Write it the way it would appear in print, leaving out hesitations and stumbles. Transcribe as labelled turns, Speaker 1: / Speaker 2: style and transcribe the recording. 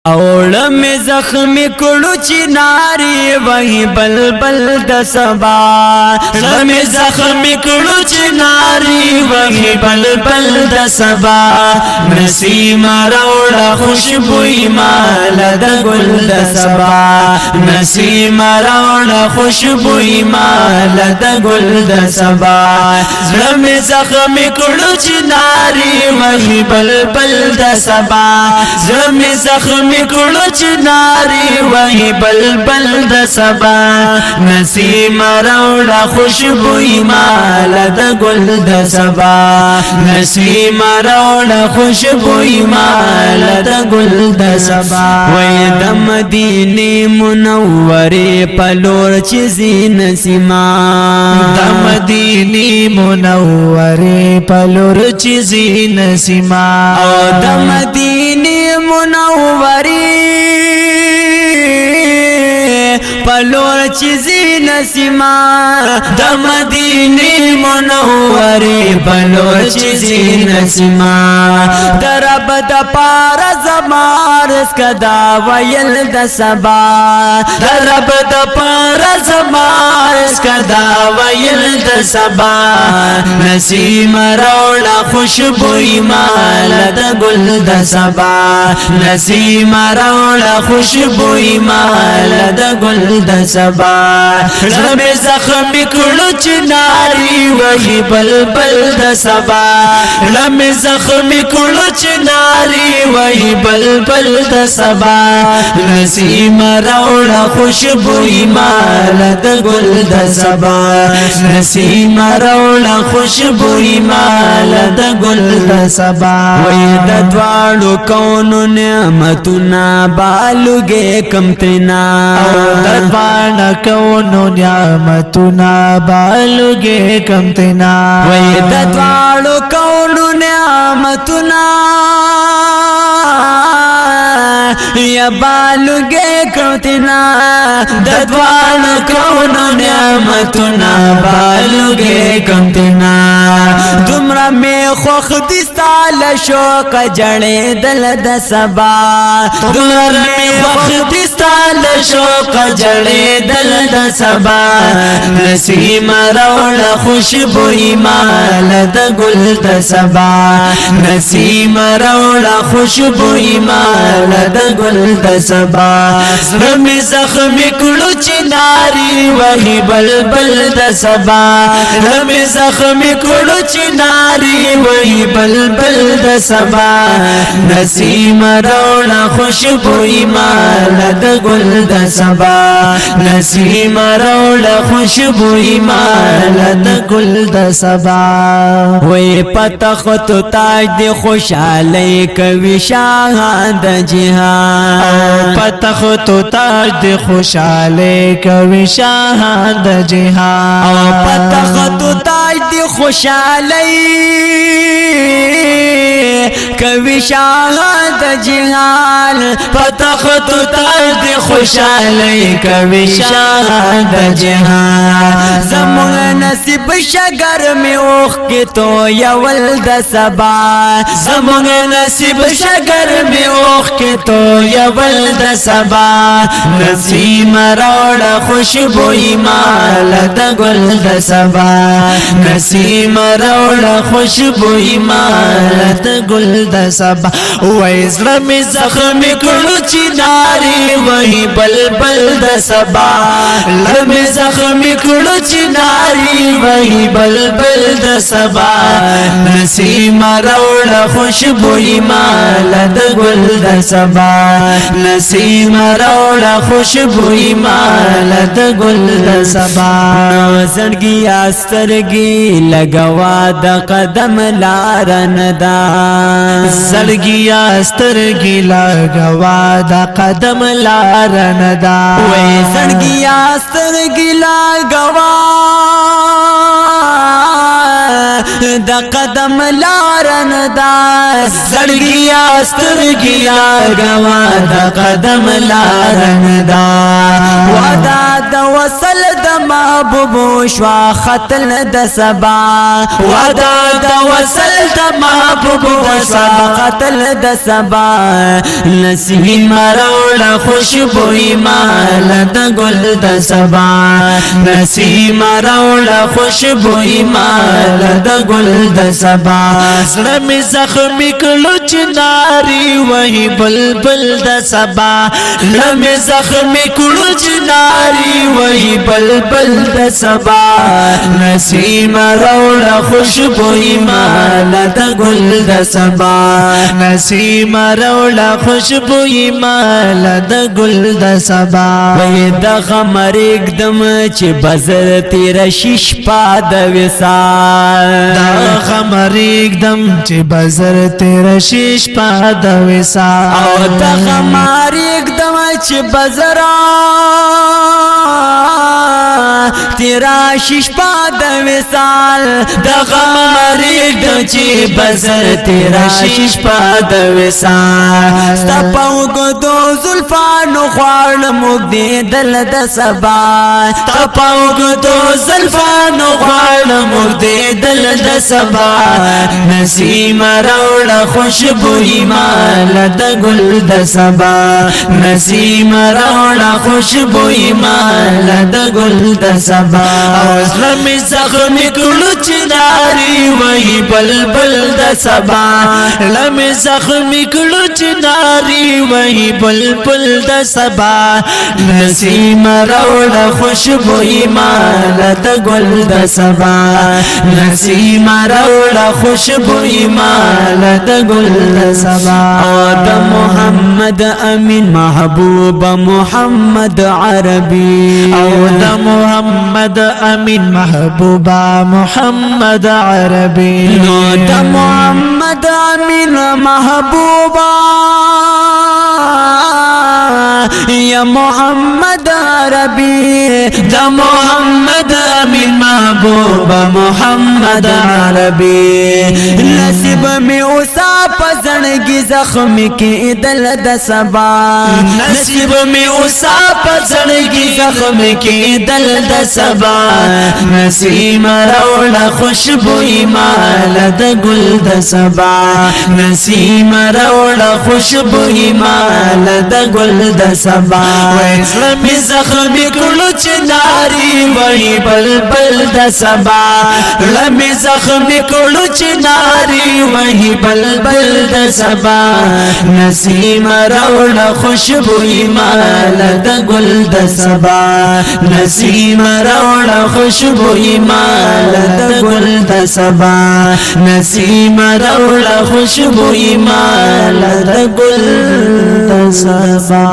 Speaker 1: اوڑ میں زخمی کڑو چناری وہی بلبل د سبا میں زخمی کڑو چناری وہی بلبل د سبا نسیم روڑا خوشبوئی مال د گل د سبا نسیم روڑا خوشبوئی مال د گل د سبا میں زخمی کڑو چناری وہی بلبل د سبا میں زخمی کڑو چناری وہی بلبل د سبا نسیم روڑا خوشبوئی مال د گل د سبا نسیم روڑا خوشبوئی مال د گل د سبا وی د مدینه منوره پلور چیزی نسیما
Speaker 2: د مدینه منوره پلور چیزی نسیما
Speaker 1: او د مدینه منوره پلور چیزی نسیما د مدینه منوره پلور چیزی نسیما درب د پار زمار اسکدا ویل د سبا درب د پار زمار اسکدا ویل د سبا نسیم روڑا خوشبوئی مال د گل د سبا نسیم روڑا خوشبوئی مال د گل د سبا رب زخمی کڑو چناری وہی بلبل د سبا رب زخمی کڑو چناری وہی بلبل د سبا نسیم روڑا خوشبوئی مال د گل د سبا نسیم روڑا خوشبوئی مال د گل د سبا وی د دوالو کونو نعمتنا بالوگے کمتنا
Speaker 2: دربان کونو نعمتنا بالوگے کمتنا
Speaker 1: وی د دوالو کونو نعمتنا یا بالوگے کمتنا د دوالو کونو نعمتنا بالوگے کمتنا تمرا میں خوخ دستا لشوق جڑے دل د سبا تمرا میں خوخ دستا لشوق جڑے دل د سبا نسیم روڑا خوشبوئی مال د گل د سبا نسیم روڑا خوشبوئی مال د گل د سبا زمی زخمی کڑو چناری وہی بلبل د سبا زمی زخمی کڑو چناری وہی بلبل د سبا نسیم روڑا خوشبوئی مال د گل د سبا نسیم روڑا خوشبوئی مال د گل د سبا وی پتخت تاج دی خوشحالی کوي شاه د جهان
Speaker 2: پتخت تاج دی خوشحالی کوي شاه د جهان
Speaker 1: پتخت تاج دی خوشحالی کوي شاه د جهان پتخت تاج دی خوشحالی کوي شاه د جهان زمون نصیب شگر میں اوخ کی تو یول د سبا زمون نصیب شگر میں اوخ کی تو یول د سبا نسیم روڑا خوشبوئی مال د گل د سبا نسیم روڑا خوشبوئی مال د گل د سبا ویزر میں زخمی کڑو چناری وہی بلبل د سبا لم زخمی کڑو چناری وہی بلبل د سبا نسیم روڑا خوشبوئی مال د گل د سبا نسیم روڑا خوشبوئی مال د گل د سبا زړګي استرګي لګوا د قدم لار ندا
Speaker 2: زړګي استرګي لګوا د قدم لار ندا
Speaker 1: وې زړګي استرګي لګوا د قدم لارن دا زړګیا سترګیا غوا د قدم لارن دا ودا د وصل د محبوب شوا ختل د سبا ودا د وصل د محبوب شوا ختل د سبا نسیم راوړه خوشبوئی مال د ګل د سبا نسیم راوړه خوشبوئی مال د ګل د سبا
Speaker 2: زړه می زخمی کړو چناری وਹੀ بلبل د سبا زړه می زخمی کړو چناری وਹੀ بلبل د سبا
Speaker 1: نسیم راوړه خوشبوئی مال د ګل د سبا
Speaker 2: نسیم راوړه خوشبوئی مال د ګل د سبا
Speaker 1: وې د غمر एकदम چې بزر تیر شیش پاد وسال
Speaker 2: دا غمر एकदम چې بزر تیر شیش پاد وسال
Speaker 1: او د غمر एकदम چې بزر تیرا شیش پاد وسال د غمر एकदम چې بزر تیرا شیش پاد وسال ستپاو ګدو زلفانو خوړ موږ دې دل د سبا ستپاو ګدو زلفانو خوړ موږ دې دل د سبا نسیم راوړه خوشبوئی مال د ګل د سبا نسیم راوړه خوشبوئی مال د ګل د سبا
Speaker 2: زړه می زخمی کړو چناری وਹੀ بلبل د سبا زړه می زخمی کړو چناری وਹੀ بلبل د سبا
Speaker 1: نسیم راوړه خوشبوئی مال د ګل د سبا نسیم راوړه خوشبوئی مال د ګل د سبا او د محمد امین محبوب محمد عربی
Speaker 2: او د محمد امین محبوبا محمد عربی
Speaker 1: نو د محمد امین محبوبا یا محمد عربی د محمد امین محبوبا محمد عربی نصیب می اوسا پزړګي زخم کې دل د سبا نصیب می اوسا پزړګي زخم کې دل د سبا نسیم راوړه خوشبوئی مال د ګل د سبا نسیم راوړه خوشبوئی مال د ګل د سبا
Speaker 2: زړه می زخمی کړو چناری وਹੀ بلبل د سبا
Speaker 1: زړه می زخمی کړو چناری وਹੀ بلبل د سبا نسیم راوړه خوشبوئی مال د ګل د سبا نسیم راوړه خوشبوئی مال د ګل د سبا نسیم راوړه خوشبوئی مال د ګل د سبا